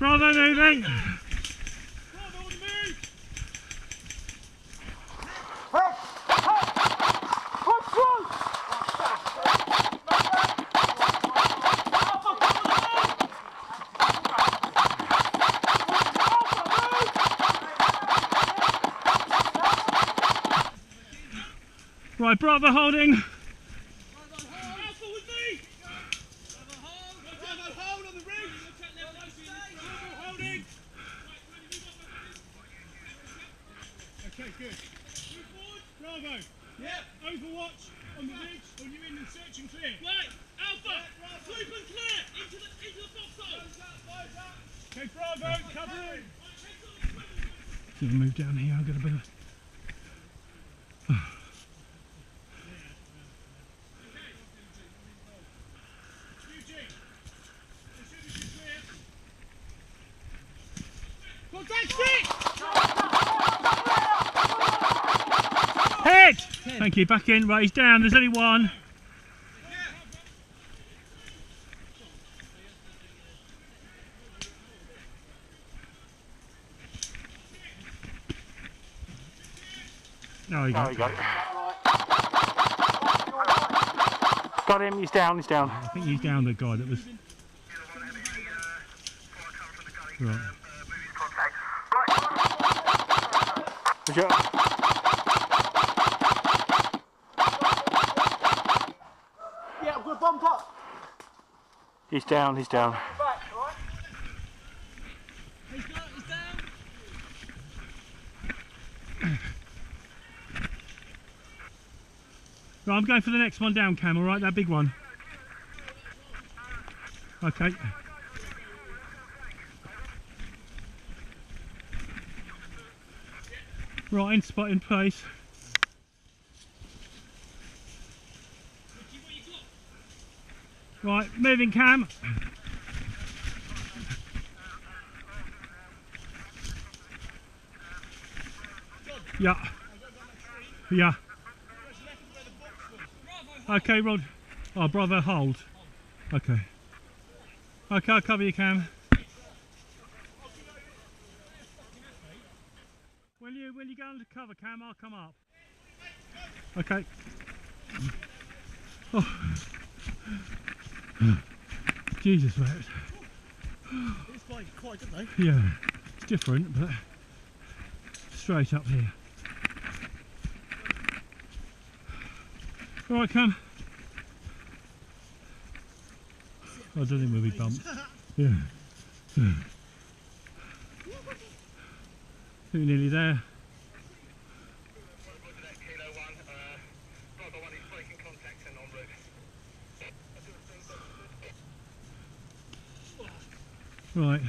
Bravo moving! Right, Bravo holding. Alpha with me. Bravo hold on the ring. Bravo holding. Okay, good. Move forward. Bravo. Yeah. Overwatch on the ridge. On your in and search and clear. Right. Alpha. Sweep and clear into the box zone. Okay, Bravo. Covering. Gonna move down here. I'm gonna be. Head! Thank you, back in. Right, he's down, there's only one. Oh, you got it. Got him, he's down, he's down. I think he's down, the guy that was. Right. Yeah, I'm gonna bump up. He's down, he's down. He's down. Right, I'm going for the next one down, Cam, alright? That big one. Okay. Right, in spot, in place. Right, moving, Cam. Yeah. Yeah. Okay, Rod. Oh, Bravo, hold. Okay. Okay, I'll cover you, Cam. When you go under cover, Cam, I'll come up. Okay. Oh. Jesus, mate. It's quite good though. Yeah, it's different, but straight up here. All right, Cam. I don't think we'll be bumped. Yeah. I think we're nearly there. Right.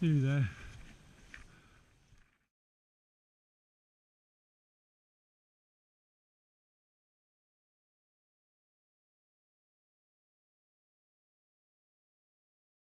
You there.